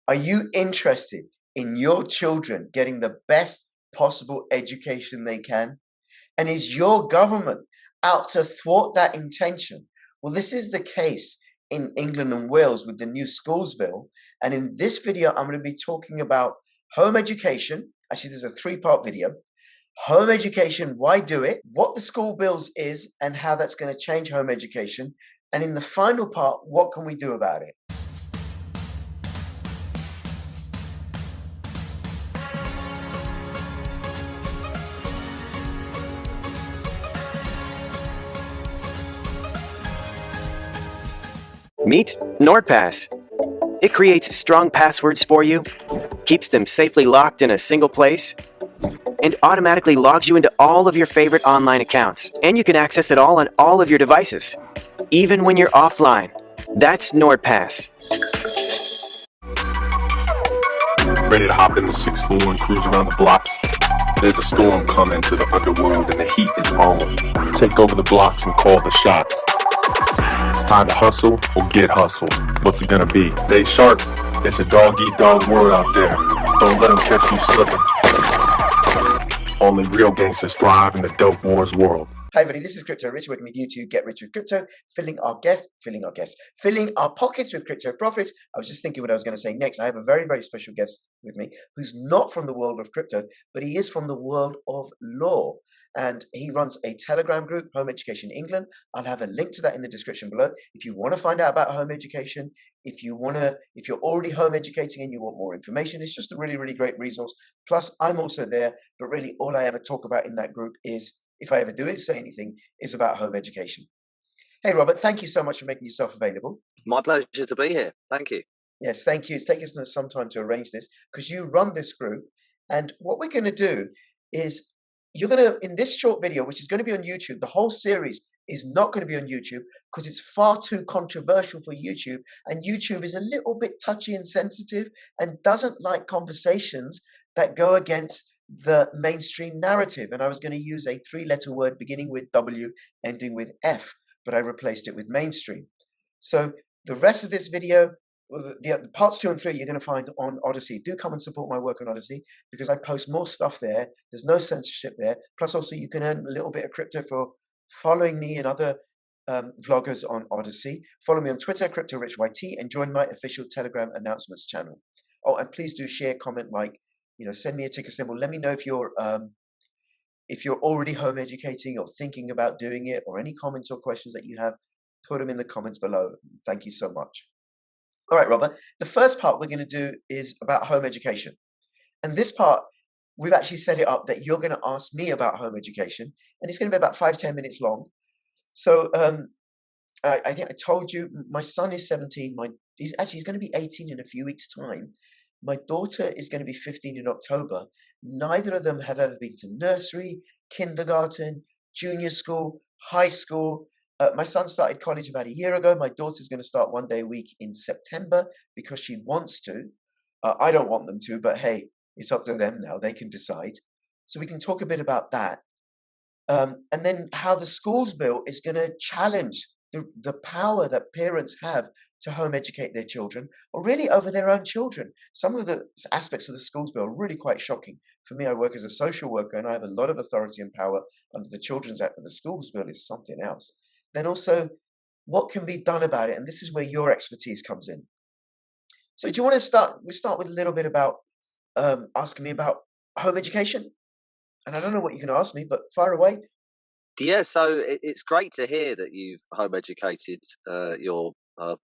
Are you interested in your children getting the best possible education they can? And is your government out to thwart that intention? Well, this is the case in England and Wales with the new schools bill. And in this video, I'm going to be talking about home education. Actually, there's a three-part video. Home education, why do it? What the school bills is and how that's going to change home education. And in the final part, what can we do about it? Meet NordPass. It creates strong passwords for you, keeps them safely locked in a single place, and automatically logs you into all of your favorite online accounts. And you can access it all on all of your devices, even when you're offline. That's NordPass. Ready to hop in the 6-4 and cruise around the blocks? There's a storm coming to the underworld and the heat is on. Take over the blocks and call the shots. It's time to hustle or get hustled. What's it gonna be? Stay sharp. It's a dog-eat-dog world out there. Don't let them catch you slipping. Only real gangsters thrive in the dope wars world. Hi everybody, this is Crypto Rich, working with you to get rich with crypto, filling our pockets with crypto profits. I was just thinking what I was going to say next. I have a very, very special guest with me who's not from the world of crypto, but he is from the world of law. And he runs a Telegram group, Home Education England. I'll have a link to that in the description below. If you want to find out about home education, if you're already home educating and you want more information, it's just a really, really great resource. Plus, I'm also there, but really all I ever talk about in that group is, if I ever do it, say anything, is about home education. Hey, Robert, thank you so much for making yourself available. My pleasure to be here. Thank you. Yes, thank you. It's taken us some time to arrange this because you run this group. And what we're going to do is you're going to, in this short video, which is going to be on YouTube, the whole series is not going to be on YouTube because it's far too controversial for YouTube. And YouTube is a little bit touchy and sensitive and doesn't like conversations that go against the mainstream narrative. And I was going to use a three-letter word beginning with W, ending with F, but I replaced it with mainstream. So the rest of this video, the parts 2 and 3, you're going to find on Odyssey. Do come and support my work on Odyssey because I post more stuff there. There's no censorship there. Plus, also, you can earn a little bit of crypto for following me and other vloggers on Odyssey. Follow me on Twitter, CryptoRichYT, and join my official Telegram announcements channel. Oh, and please do share, comment, like, send me a ticker symbol. Let me know if you're already home educating or thinking about doing it, or any comments or questions that you have. Put them in the comments below. Thank you so much. All right, Robert. The first part we're going to do is about home education, and this part we've actually set it up that you're going to ask me about home education, and it's going to be about 5-10 minutes long. So I think I told you my son is 17. He's going to be 18 in a few weeks' time. My daughter is going to be 15 in October. Neither of them have ever been to nursery, kindergarten, junior school, high school. My son started college about a year ago. My daughter's going to start 1 day a week in September because she wants to. I don't want them to, but hey, it's up to them now. They can decide. So we can talk a bit about that. And then how the schools bill is going to challenge the power that parents have to home educate their children, or really over their own children. Some of the aspects of the schools bill are really quite shocking. For me, I work as a social worker and I have a lot of authority and power under the Children's Act, but the schools bill is something else. Then also, what can be done about it? And this is where your expertise comes in. So do you want to start? We start with a little bit about asking me about home education. And I don't know what you're going to ask me, but fire away. Yeah, so it's great to hear that you've home educated your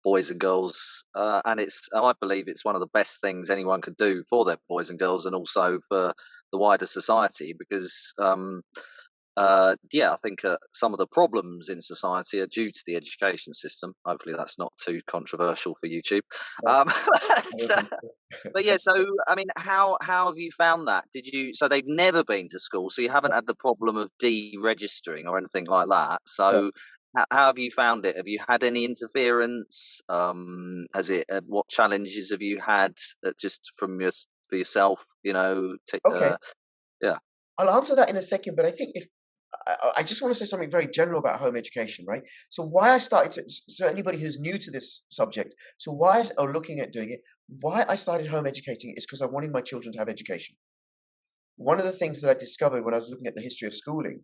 boys and girls, and I believe it's one of the best things anyone could do for their boys and girls, and also for the wider society, because I think some of the problems in society are due to the education system. Hopefully that's not too controversial for YouTube. But yeah, so I mean, how have you found that? So they've never been to school, so you haven't had the problem of deregistering or anything like that. So how have you found it? Have you had any interference? What challenges have you had just for yourself? Okay. Yeah. I'll answer that in a second, but I think I just want to say something very general about home education, right? So why I started so anybody who's new to this subject, or looking at doing it, why I started home educating is because I wanted my children to have education. One of the things that I discovered when I was looking at the history of schooling,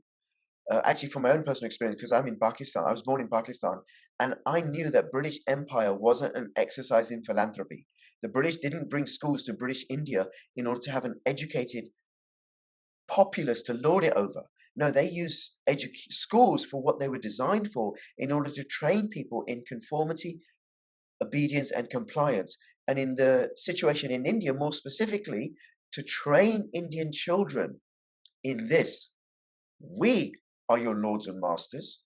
actually from my own personal experience, because I'm in Pakistan, I was born in Pakistan, and I knew that British Empire wasn't an exercise in philanthropy. The British didn't bring schools to British India in order to have an educated populace to lord it over. No, they used schools for what they were designed for, in order to train people in conformity, obedience, and compliance. And in the situation in India, more specifically, to train Indian children in this: we are your lords and masters.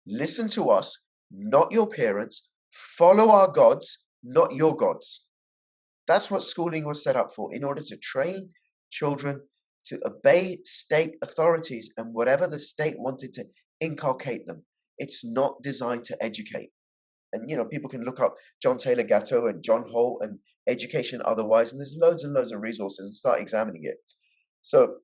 Listen to us, not your parents. Follow our gods, not your gods. That's what schooling was set up for, in order to train children to obey state authorities and whatever the state wanted to inculcate them. It's not designed to educate. And people can look up John Taylor Gatto and John Holt and education otherwise, and there's loads and loads of resources, and start examining it. So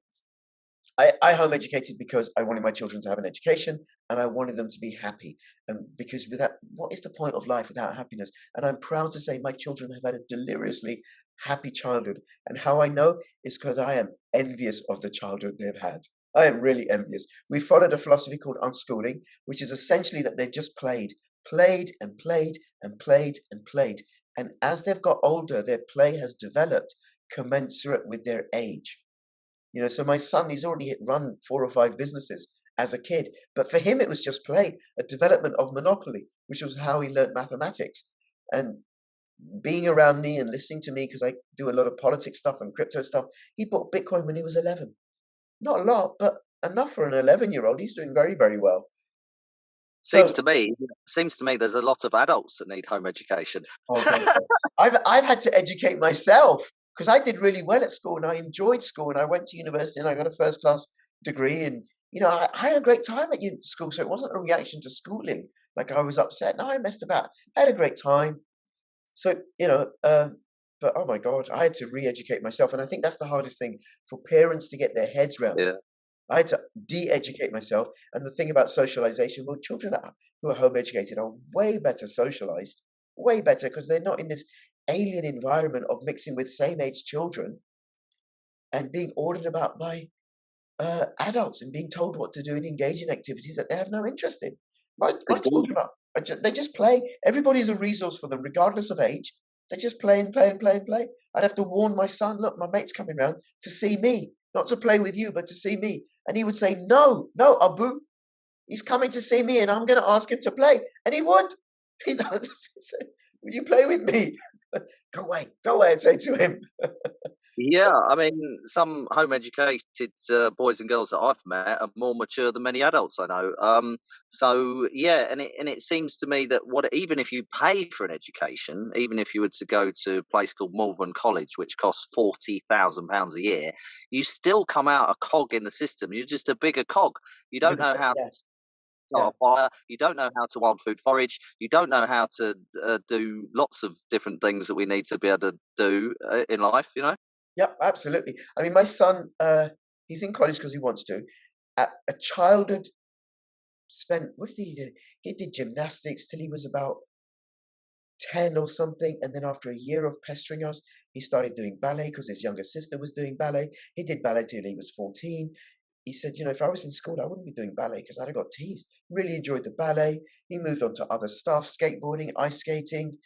I home educated because I wanted my children to have an education, and I wanted them to be happy. And because without, what is the point of life without happiness? And I'm proud to say my children have had a deliriously happy childhood. And how I know is because I am envious of the childhood they've had. I am really envious. We followed a philosophy called unschooling, which is essentially that they've just played and played and played and played. And as they've got older, their play has developed commensurate with their age. So my son, he's already run 4 or 5 businesses as a kid, but for him, it was just play, a development of monopoly, which was how he learned mathematics. And being around me and listening to me, because I do a lot of politics stuff and crypto stuff, he bought Bitcoin when he was 11. Not a lot, but enough for an 11-year-old. He's doing very, very well. Seems to me there's a lot of adults that need home education. I've had to educate myself, because I did really well at school and I enjoyed school, and I went to university and I got a first-class degree, and I had a great time at school. So it wasn't a reaction to schooling, like I was upset. No, I messed about. I had a great time. So but oh my God, I had to re-educate myself, and I think that's the hardest thing for parents to get their heads around. Yeah. I had to de-educate myself. And the thing about socialization, well, children who are home educated are way better socialized, way better, because they're not in this alien environment of mixing with same age children and being ordered about by adults and being told what to do and engage in activities that they have no interest in. My children they just play. Everybody's a resource for them, regardless of age. They just play and play and play and play. I'd have to warn my son, look, my mate's coming round to see me, not to play with you, but to see me. And he would say, no, Abu, he's coming to see me and I'm going to ask him to play. And he would. He does. Will you play with me? Go away, I'd say to him. Yeah, I mean, some home educated boys and girls that I've met are more mature than many adults I know. So yeah, and it seems to me that even if you pay for an education, even if you were to go to a place called Malvern College, which costs £40,000 a year, you still come out a cog in the system. You're just a bigger cog. You don't know how to start a fire. You don't know how to wild food forage. You don't know how to do lots of different things that we need to be able to do in life. Yeah, absolutely. I mean, my son, he's in college because he wants to. A childhood spent, what did he do? He did gymnastics till he was about 10 or something. And then after a year of pestering us, he started doing ballet because his younger sister was doing ballet. He did ballet till he was 14. He said, if I was in school, I wouldn't be doing ballet because I'd have got teased. Really enjoyed the ballet. He moved on to other stuff, skateboarding, ice skating,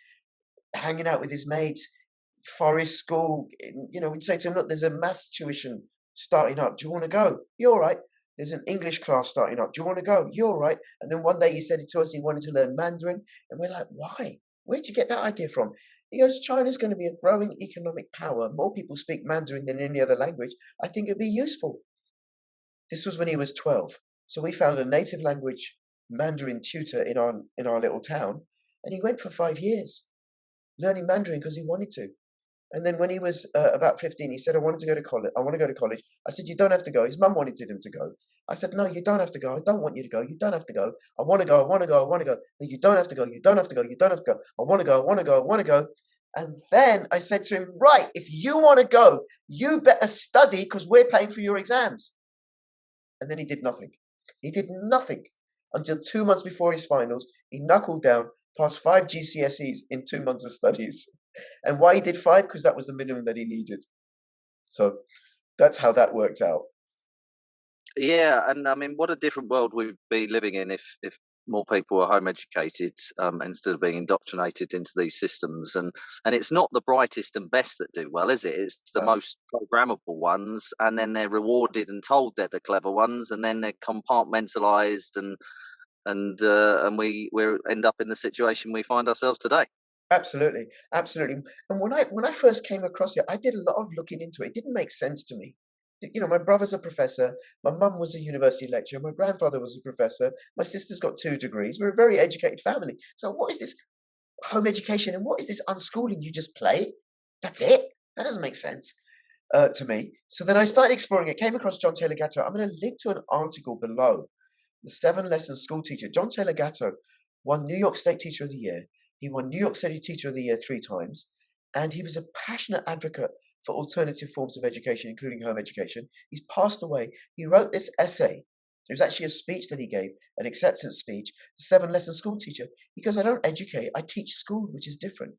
hanging out with his mates, forest school. We'd say to him, look, there's a maths tuition starting up. Do you want to go? You're all right. There's an English class starting up. Do you want to go? You're all right. And then one day he said it to us, he wanted to learn Mandarin. And we're like, why? Where'd you get that idea from? He goes, China's going to be a growing economic power. More people speak Mandarin than any other language. I think it'd be useful. This was when he was 12. So we found a native language Mandarin tutor in our little town. And he went for 5 years learning Mandarin because he wanted to. And then when he was about 15, he said, I want to go to college. I said, you don't have to go. His mum wanted him to go. I said, no, you don't have to go. I don't want you to go. You don't have to go. I want to go. No, you don't have to go. You don't have to go. I want to go. And then I said to him, right, if you want to go, you better study because we're paying for your exams. And then he did nothing. He did nothing until 2 months before his finals. He knuckled down, passed 5 GCSEs in 2 months of studies. And why he did 5? Because that was the minimum that he needed. So that's how that worked out. Yeah, and I mean, what a different world we'd be living in if more people were home educated instead of being indoctrinated into these systems. And it's not the brightest and best that do well, is it? It's the most programmable ones, and then they're rewarded and told they're the clever ones, and then they're compartmentalized, and we end up in the situation we find ourselves today. Absolutely, absolutely. And when I first came across it, I did a lot of looking into it. It didn't make sense to me. You know, my brother's a professor, my mum was a university lecturer, my grandfather was a professor, my sister's got 2 degrees. We're a very educated family. So what is this home education and what is this unschooling? You just play? That's it? That doesn't make sense to me. So then I started exploring it, came across John Taylor Gatto. I'm going to link to an article below, the 7 Lesson School Teacher. John Taylor Gatto won New York State Teacher of the Year. He won New York City Teacher of the Year 3 times. And he was a passionate advocate for alternative forms of education, including home education. He's passed away. He wrote this essay. It was actually a speech that he gave, an acceptance speech, the 7 Lesson School Teacher. He goes, I don't educate, I teach school, which is different.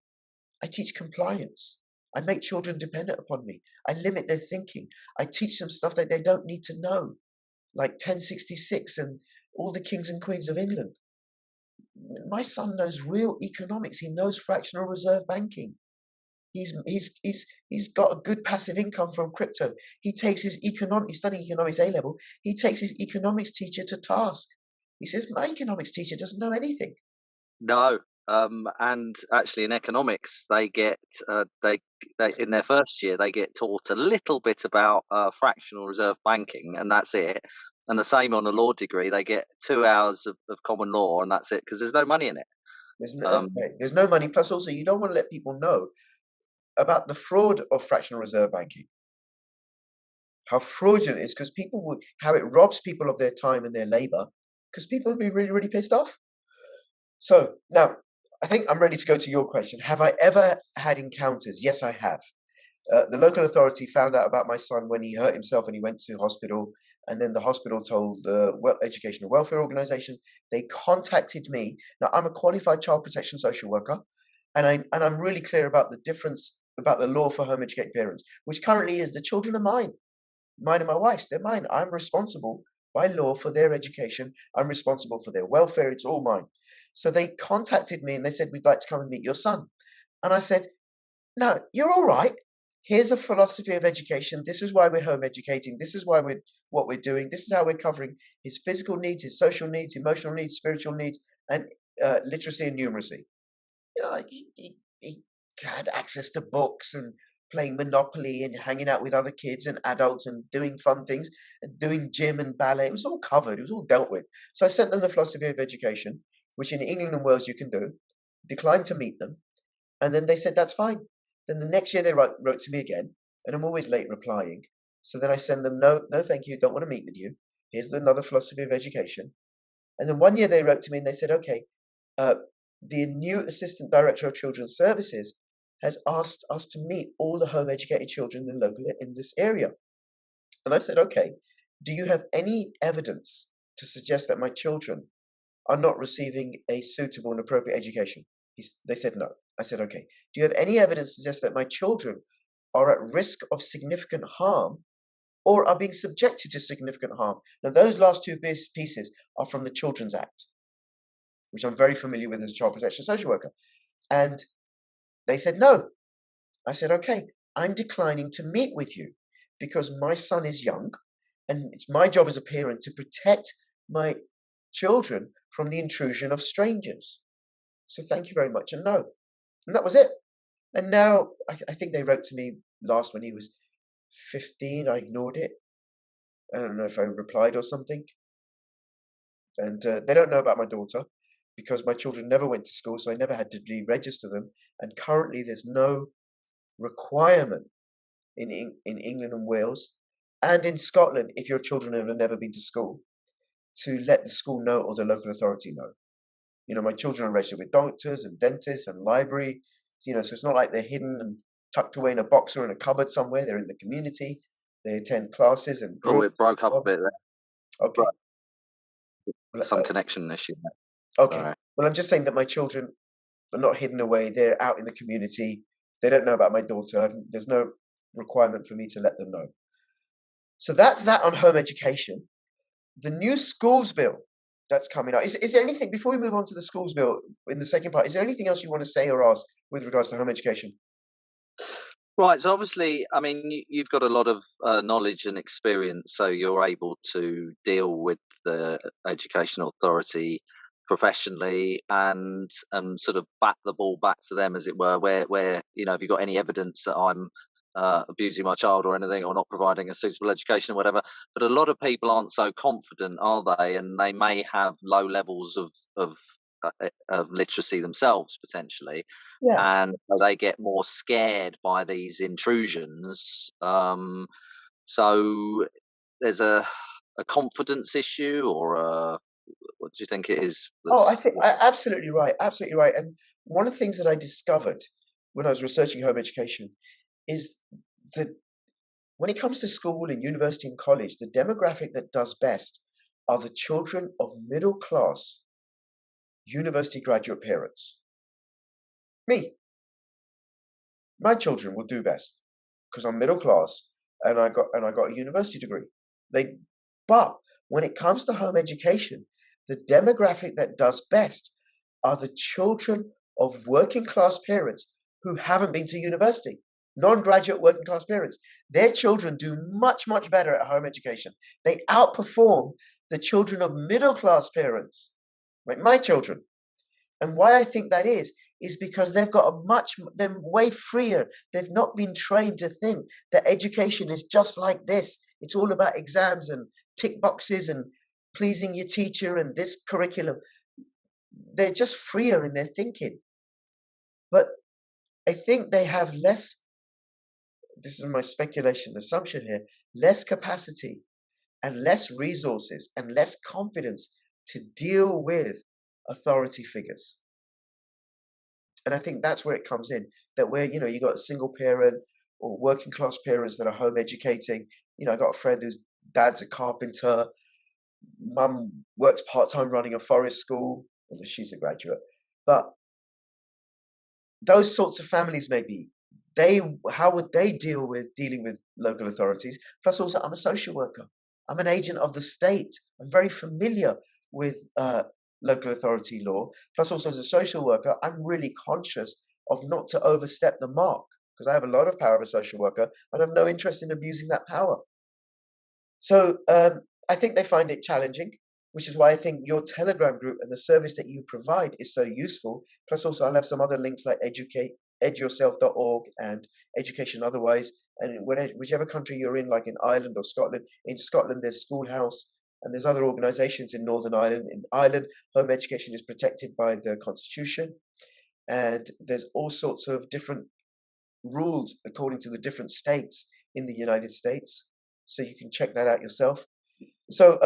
I teach compliance. I make children dependent upon me. I limit their thinking. I teach them stuff that they don't need to know, like 1066 and all the kings and queens of England. My son knows real economics. He knows fractional reserve banking. He's got a good passive income from crypto. He takes his he's studying economics A level. He takes his economics teacher to task. He says, my economics teacher doesn't know anything. No, and actually in economics, they get they in their first year they get taught a little bit about fractional reserve banking, and that's it. And the same on a law degree, they get 2 hours of common law, and that's it, because there's no money in it. There's no money. Plus, also, you don't want to let people know about the fraud of fractional reserve banking. How fraudulent it is, because how it robs people of their time and their labor, because people will be really, really pissed off. So now, I think I'm ready to go to your question. Have I ever had encounters? Yes, I have. The local authority found out about my son when he hurt himself and he went to hospital. And then the hospital told the Educational Welfare Organization. They contacted me. Now, I'm a qualified child protection social worker, and I'm really clear about the difference about the law for home educated parents, which currently is the children are mine and my wife's. They're mine. I'm responsible by law for their education. I'm responsible for their welfare. It's all mine. So they contacted me and they said, we'd like to come and meet your son. And I said, no, you're all right. Here's a philosophy of education. This is why we're home educating. This is what we're doing. This is how we're covering his physical needs, his social needs, emotional needs, spiritual needs, and literacy and numeracy. You know, like he had access to books and playing Monopoly and hanging out with other kids and adults and doing fun things and doing gym and ballet. It was all covered. It was all dealt with. So I sent them the philosophy of education, which in England and Wales you can do. Declined to meet them. And then they said, that's fine. Then the next year they wrote to me again, and I'm always late replying. So then I send them, no, thank you, don't want to meet with you. Here's another philosophy of education. And then one year they wrote to me and they said, okay, the new Assistant Director of Children's Services has asked us to meet all the home educated children in this area. And I said, okay, do you have any evidence to suggest that my children are not receiving a suitable and appropriate education? They said no. I said, okay, do you have any evidence to suggest that my children are at risk of significant harm or are being subjected to significant harm? Now, those last 2 pieces are from the Children's Act, which I'm very familiar with as a child protection social worker. And they said no. I said, okay, I'm declining to meet with you because my son is young and it's my job as a parent to protect my children from the intrusion of strangers. So thank you very much, and no. And that was it. And now, I think they wrote to me last when he was 15. I ignored it. I don't know if I replied or something. And they don't know about my daughter because my children never went to school, so I never had to re-register them. And currently, there's no requirement in England and Wales and in Scotland, if your children have never been to school, to let the school know or the local authority know. You know, my children are registered with doctors and dentists and library, you know, so it's not like they're hidden and tucked away in a box or in a cupboard somewhere. They're in the community. They attend classes and groups. Oh, it broke up a bit there. Okay. Some connection issue there. Okay. Sorry. Well, I'm just saying that my children are not hidden away. They're out in the community. They don't know about my daughter. There's no requirement for me to let them know. So that's that on home education. The new schools bill that's coming out. Is there anything, before we move on to the schools bill in the second part, is there anything else you want to say or ask with regards to home education? Right. So obviously, I mean, you've got a lot of knowledge and experience, so you're able to deal with the education authority professionally and sort of bat the ball back to them, as it were. Where have you got any evidence that I'm abusing my child or anything, or not providing a suitable education or whatever? But a lot of people aren't so confident, are they? And they may have low levels of literacy themselves potentially, Yeah. and they get more scared by these intrusions. So there's a confidence issue, or what do you think it is? Oh, I think absolutely right. Absolutely right. And one of the things that I discovered when I was researching home education is that when it comes to school and university and college, the demographic that does best are the children of middle class university graduate parents. Me. My children will do best because I'm middle class and I got a university degree. But when it comes to home education, the demographic that does best are the children of working class parents who haven't been to university. Non-graduate working class parents. Their children do much, much better at home education. They outperform the children of middle class parents, like my children. And why I think that is because they've got they're way freer. They've not been trained to think that education is just like this. It's all about exams and tick boxes and pleasing your teacher and this curriculum. They're just freer in their thinking. But I think they have less, this is my speculation, assumption here, less capacity and less resources and less confidence to deal with authority figures. And I think that's where it comes in, that where, you got a single parent or working class parents that are home educating. I got a friend whose dad's a carpenter, mum works part-time running a forest school, although she's a graduate. But those sorts of families, maybe, how would they dealing with local authorities? Plus also, I'm a social worker. I'm an agent of the state. I'm very familiar with local authority law. Plus also as a social worker, I'm really conscious of not to overstep the mark because I have a lot of power as a social worker and I have no interest in abusing that power. So I think they find it challenging, which is why I think your Telegram group and the service that you provide is so useful. Plus also I'll have some other links like eduyourself.org and Education Otherwise. And whichever country you're in, like in Ireland or Scotland, in Scotland there's Schoolhouse, and there's other organizations in Northern Ireland. In Ireland, home education is protected by the Constitution. And there's all sorts of different rules according to the different states in the United States. So you can check that out yourself. So,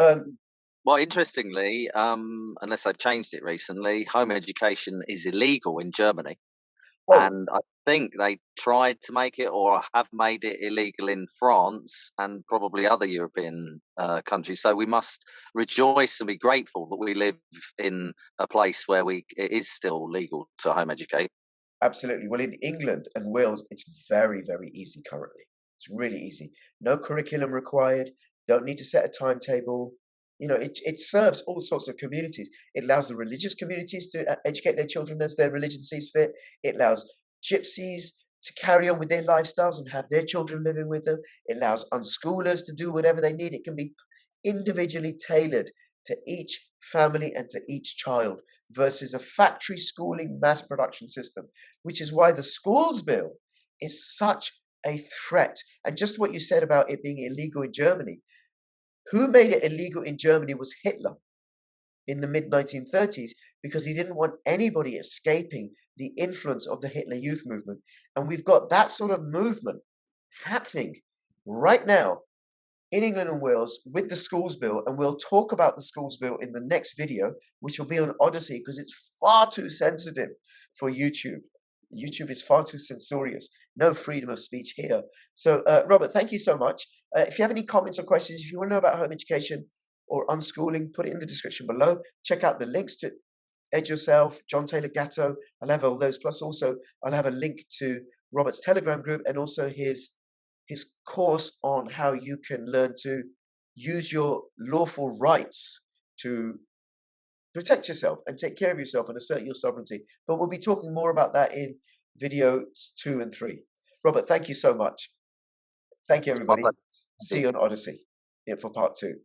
well, interestingly, unless they've changed it recently, home education is illegal in Germany. And I think they tried to make it or have made it illegal in France and probably other European countries. So we must rejoice and be grateful that we live in a place where it is still legal to home educate. Absolutely. Well, in England and Wales, it's very, very easy currently. It's really easy. No curriculum required. Don't need to set a timetable. It serves all sorts of communities. It allows the religious communities to educate their children as their religion sees fit. It allows gypsies to carry on with their lifestyles and have their children living with them. It allows unschoolers to do whatever they need. It can be individually tailored to each family and to each child versus a factory schooling mass production system, which is why the schools bill is such a threat. And just what you said about it being illegal in Germany, who made it illegal in Germany was Hitler in the mid-1930s because he didn't want anybody escaping the influence of the Hitler Youth movement. And we've got that sort of movement happening right now in England and Wales with the schools bill. And we'll talk about the schools bill in the next video, which will be on Odyssey because it's far too sensitive for YouTube. YouTube is far too censorious. No freedom of speech here. So, Robert, thank you so much. If you have any comments or questions, if you want to know about home education or unschooling, put it in the description below. Check out the links to Ed Yourself, John Taylor Gatto. I'll have all those. Plus, also, I'll have a link to Robert's Telegram group, and also his course on how you can learn to use your lawful rights to protect yourself and take care of yourself and assert your sovereignty. But we'll be talking more about that in videos 2 and 3. Robert, thank you so much. Thank you, everybody. See you on Odyssey for part 2.